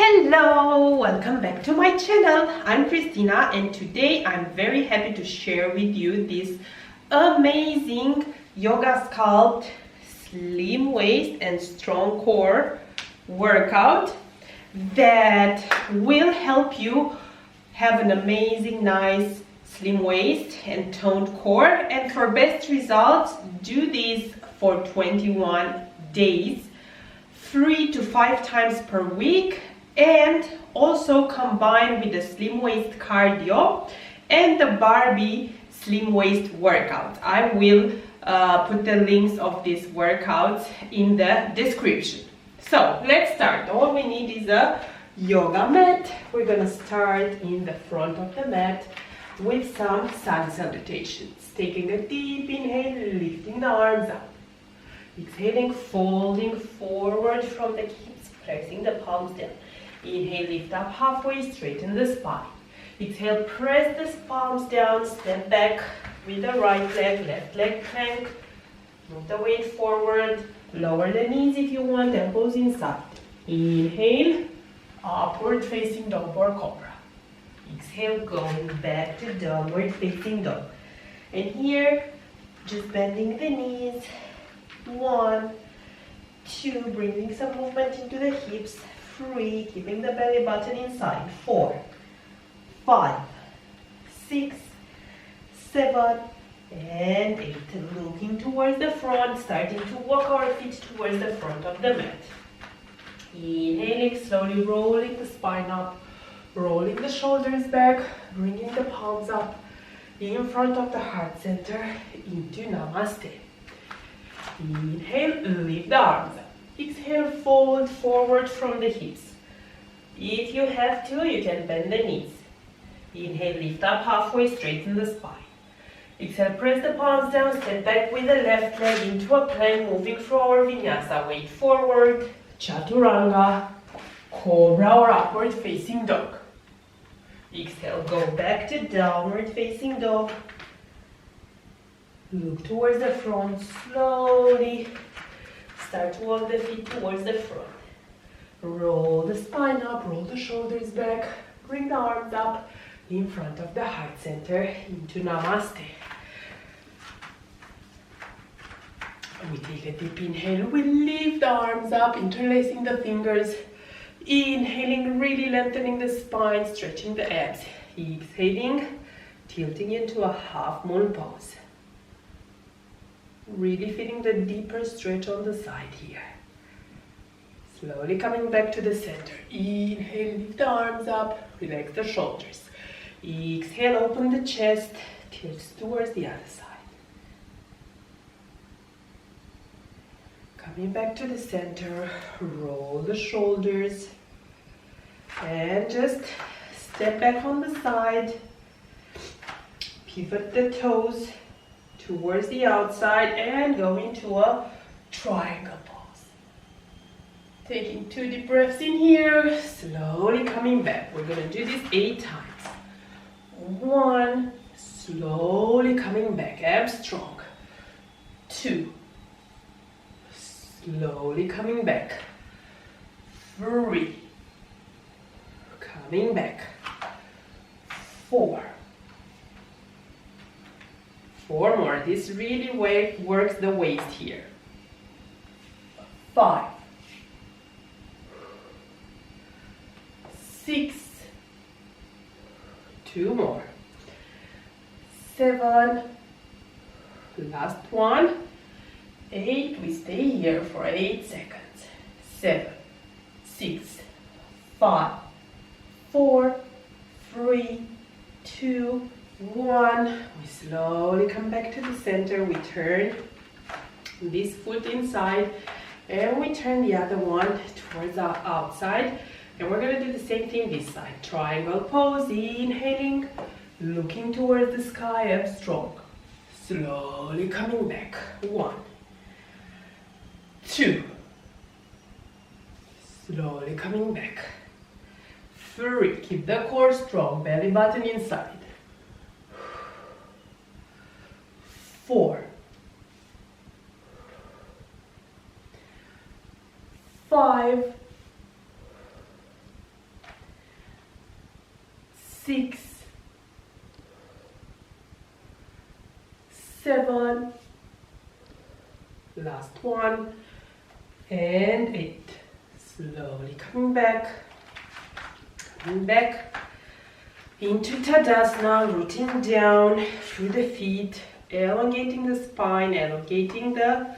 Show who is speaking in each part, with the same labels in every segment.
Speaker 1: Hello, welcome back to my channel. I'm Christina and today I'm very happy to share with you this amazing yoga sculpt slim waist and strong core workout that will help you have an amazing nice slim waist and toned core, and for best results do this for 21 days 3 to 5 times per week, and also combined with the slim waist cardio and the Barbie slim waist workout. I will put the links of these workouts in the description. So let's start. All we need is a yoga mat. We're gonna start in the front of the mat with some sun salutations. Taking a deep inhale, lifting the arms up. Exhaling, folding forward from the hips, pressing the palms down. Inhale, lift up halfway, straighten the spine. Exhale, press the palms down, step back with the right leg, left leg plank. Move the weight forward, lower the knees if you want, elbows inside. Inhale, upward facing dog or cobra. Exhale, going back to downward facing dog. And here, just bending the knees. 1, 2, bringing some movement into the hips. 3, keeping the belly button inside. 4, 5, 6, 7, and 8. Looking towards the front, starting to walk our feet towards the front of the mat. Inhaling, slowly rolling the spine up, rolling the shoulders back, bringing the palms up in front of the heart center into Namaste. Inhale, lift the arms up. Exhale, fold forward from the hips. If you have to, you can bend the knees. Inhale, lift up halfway, straighten the spine. Exhale, press the palms down, step back with the left leg into a plank, moving through our vinyasa. Weight forward, chaturanga, cobra or upward facing dog. Exhale, go back to downward facing dog. Look towards the front, slowly start to walk the feet towards the front. Roll the spine up, roll the shoulders back, bring the arms up in front of the heart center into Namaste. We take a deep inhale, we lift the arms up, interlacing the fingers. Inhaling, really lengthening the spine, stretching the abs. Exhaling, tilting into a half moon pose. Really feeling the deeper stretch on the side here. Slowly coming back to the center. Inhale, lift the arms up, relax the shoulders. Exhale, open the chest, tilt towards the other side. Coming back to the center, roll the shoulders, and just step back on the side. Pivot the toes towards the outside and go into a triangle pose. Taking 2 deep breaths in here, slowly coming back. We're going to do this 8 times. 1, slowly coming back, abs strong. 2, slowly coming back. 3, coming back. 4. 4 more. This really works the waist here. 5, 6, 2 more. 7, last one. 8, we stay here for 8 seconds. 7, 6, 5, 4, 3, 2, 1. We slowly come back to the center. We turn this foot inside and we turn the other one towards the outside. And we're going to do the same thing this side. Triangle pose, inhaling, looking towards the sky, up strong. Slowly coming back. 1, 2. Slowly coming back. 3. Keep the core strong, belly button inside. 4, 5, 6, 7, last one, and 8. Slowly coming back into Tadasana, rooting down through the feet, elongating the spine, elongating the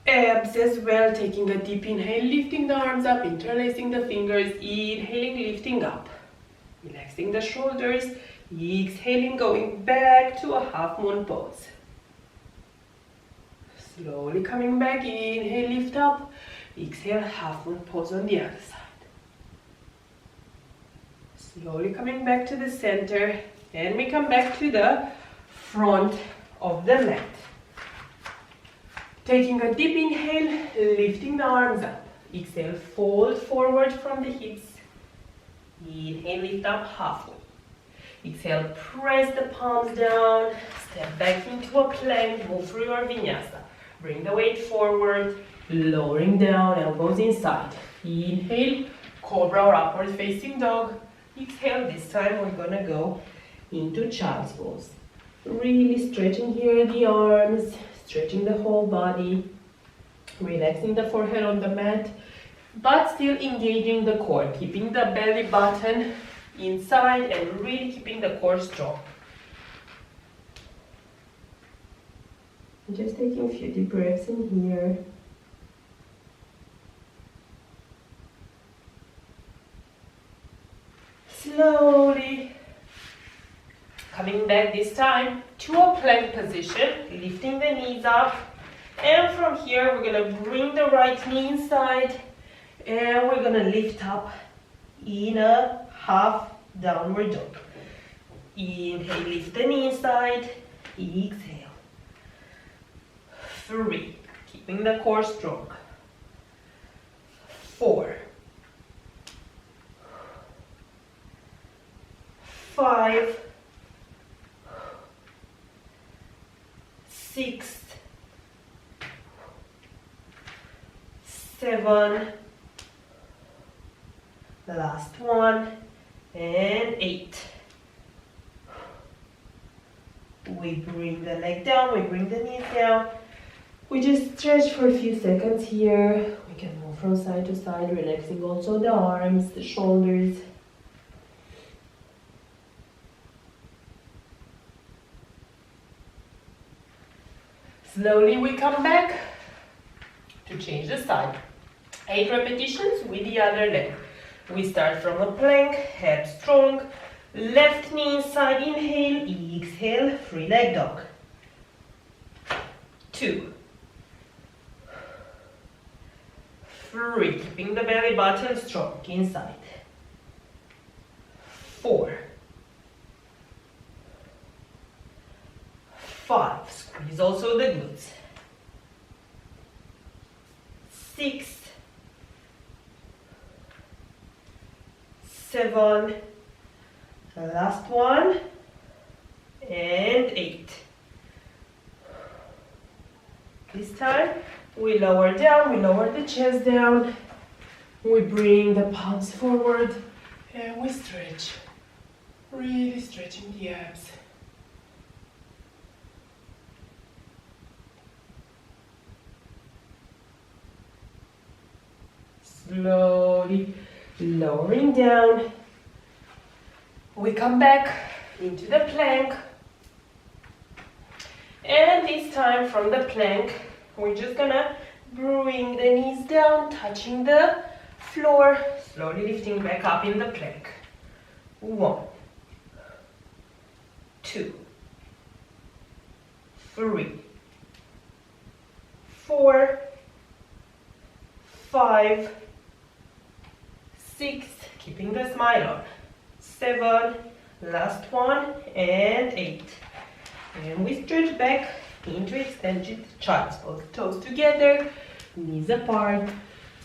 Speaker 1: abs as well, taking a deep inhale, lifting the arms up, interlacing the fingers, inhaling, lifting up, relaxing the shoulders, exhaling, going back to a half moon pose. Slowly coming back, inhale, lift up, exhale, half moon pose on the other side. Slowly coming back to the center, and we come back to the front of the mat. Taking a deep inhale, lifting the arms up. Exhale, fold forward from the hips. Inhale, lift up halfway. Exhale, press the palms down, step back into a plank, move through your vinyasa. Bring the weight forward, lowering down, elbows inside. Inhale, cobra or upward facing dog. Exhale, this time we're gonna go into child's pose. Really stretching here the arms, stretching the whole body, relaxing the forehead on the mat, but still engaging the core, keeping the belly button inside and really keeping the core strong. Just taking a few deep breaths in here. Slowly coming back this time to a plank position, lifting the knees up, and from here we're gonna bring the right knee inside and we're gonna lift up in a half downward dog. Inhale, lift the knee inside, exhale. 3, keeping the core strong. 4, 5, 6, 7, the last one, and 8. We bring the leg down, we bring the knees down. We just stretch for a few seconds here. We can move from side to side, relaxing also the arms, the shoulders. Slowly we come back to change the side. 8 repetitions with the other leg. We start from a plank, head strong, left knee inside, inhale, exhale, free leg dog. 2, 3, keeping the belly button strong inside. 4, 5, squeeze also the glutes. 6, 7, the last one, and 8. This time we lower down, we lower the chest down, we bring the palms forward, and we stretch, really stretching the abs. Slowly lowering down, we come back into the plank, and this time from the plank we're just gonna bring the knees down, touching the floor, slowly lifting back up in the plank. 1, 2, 3, 4, 5, 6, keeping the smile on. 7, last one, and 8. And we stretch back into extended child's pose. Toes together, knees apart,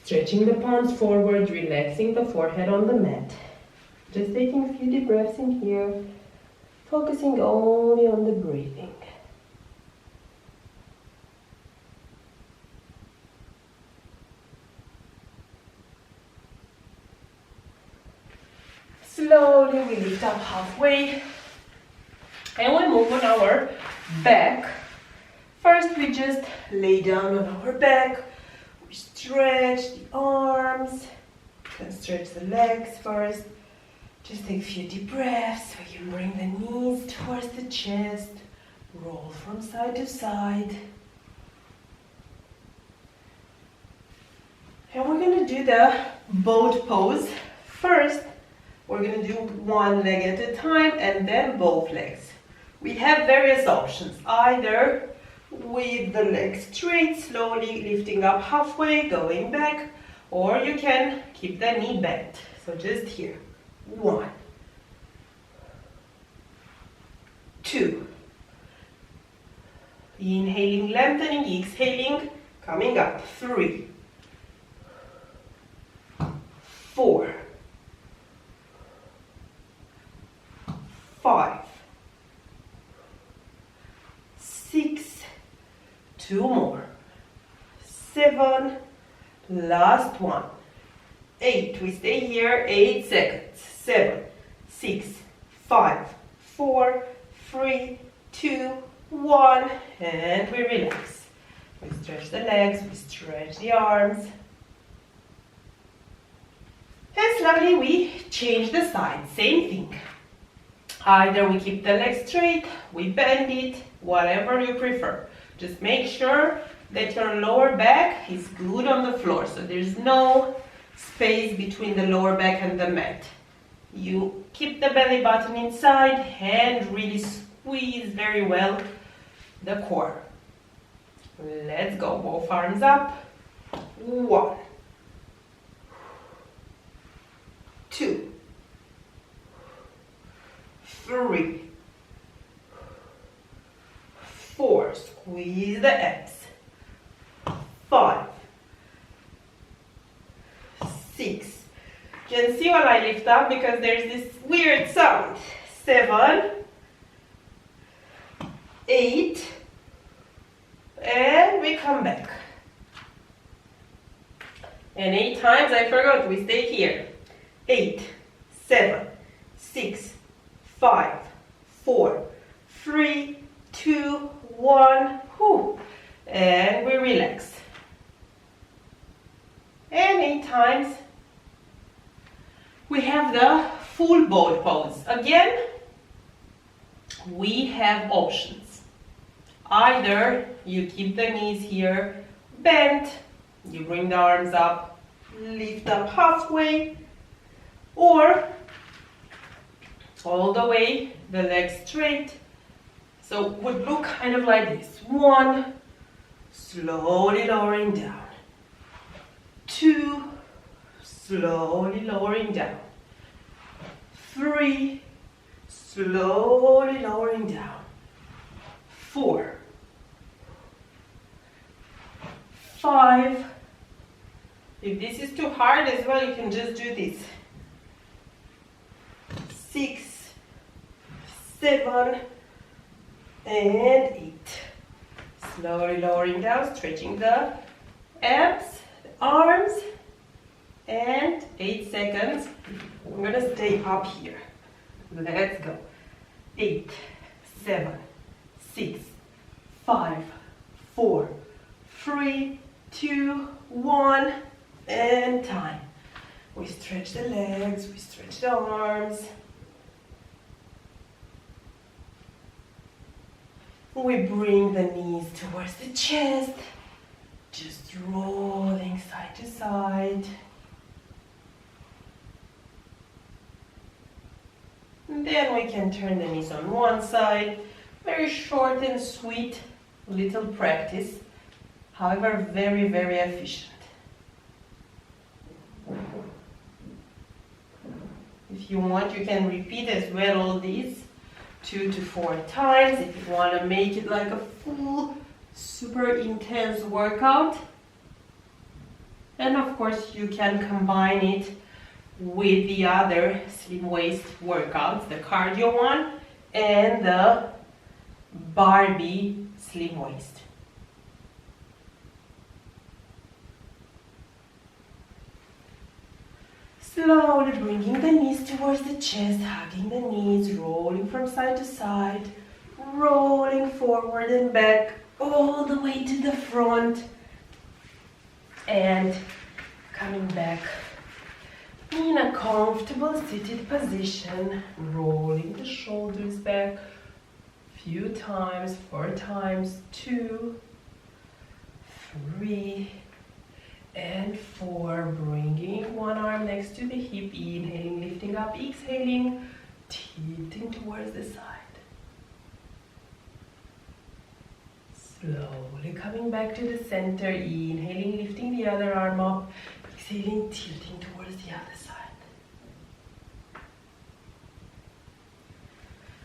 Speaker 1: stretching the palms forward, relaxing the forehead on the mat. Just taking a few deep breaths in here, focusing only on the breathing. slowly we lift up halfway and we move on our back. First we just lay down on our back, we stretch the arms, then stretch the legs first. Just take a few deep breaths. We can bring the knees towards the chest, roll from side to side. And we're going to do the boat pose. First, we're going to do one leg at a time and then both legs. We have various options, either with the legs straight, slowly lifting up halfway, going back, or you can keep the knee bent. So just here. 1, 2. Inhaling, lengthening, exhaling, coming up. 3, 4, 5, 6, 2 more, 7, last one, 8, we stay here, 8 seconds, 7, 6, 5, 4, 3, 2, 1, and we relax. We stretch the legs, we stretch the arms, and slowly we change the side, same thing. Either we keep the leg straight, we bend it, whatever you prefer. Just make sure that your lower back is good on the floor, so there's no space between the lower back and the mat. You keep the belly button inside and really squeeze very well the core. Let's go, both arms up. 1, 2, 3, 4, squeeze the abs. 5, 6. You can see when I lift up because there's this weird sound. 7, 8, and we come back. And 8 times, I forgot, we stay here. 8, 7, 6, 5, 4, 3, 2, 1, whew. And we relax. And 8 times we have the full boat pose. Again, we have options. Either you keep the knees here bent, you bring the arms up, lift up halfway, or all the way, the legs straight. So it would look kind of like this. 1, slowly lowering down. 2, slowly lowering down. 3, slowly lowering down. 4, 5. If this is too hard as well, you can just do this. 6, 7, and 8. Slowly lowering down, stretching the abs, the arms, and 8 seconds. I'm gonna stay up here. Let's go. 8, 7, 6, 5, 4, 3, 2, 1, and time. We stretch the legs, we stretch the arms. We bring the knees towards the chest, just rolling side to side. And then we can turn the knees on one side. Very short and sweet little practice, however very, very efficient. If you want, you can repeat as well all these 2 to 4 times if you want to make it like a full, super intense workout. And of course, you can combine it with the other slim waist workouts, the cardio one and the Barbie slim waist. Slowly bringing the knees towards the chest, hugging the knees, rolling from side to side, rolling forward and back, all the way to the front, and coming back in a comfortable seated position, rolling the shoulders back a few times, 4 times, 2, 3, and 4. Bringing one arm next to the hip, inhaling, lifting up, exhaling, tilting towards the side. Slowly coming back to the center, inhaling, lifting the other arm up, exhaling, tilting towards the other side.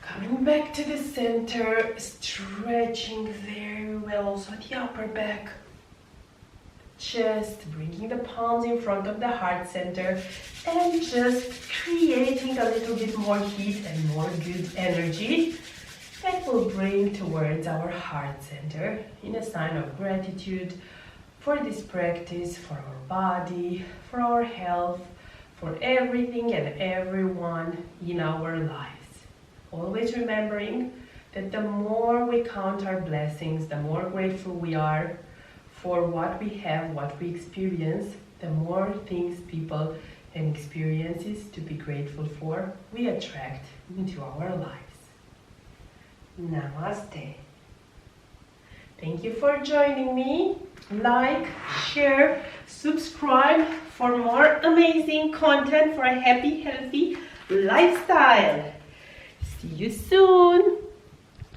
Speaker 1: Coming back to the center, stretching very well also the upper back, chest, bringing the palms in front of the heart center, and just creating a little bit more heat and more good energy that will bring towards our heart center in a sign of gratitude for this practice, for our body, for our health, for everything and everyone in our lives. Always remembering that the more we count our blessings, the more grateful we are for what we have, what we experience, the more things, people, and experiences to be grateful for we attract into our lives. Namaste. Thank you for joining me. Like, share, subscribe for more amazing content for a happy, healthy lifestyle. See you soon.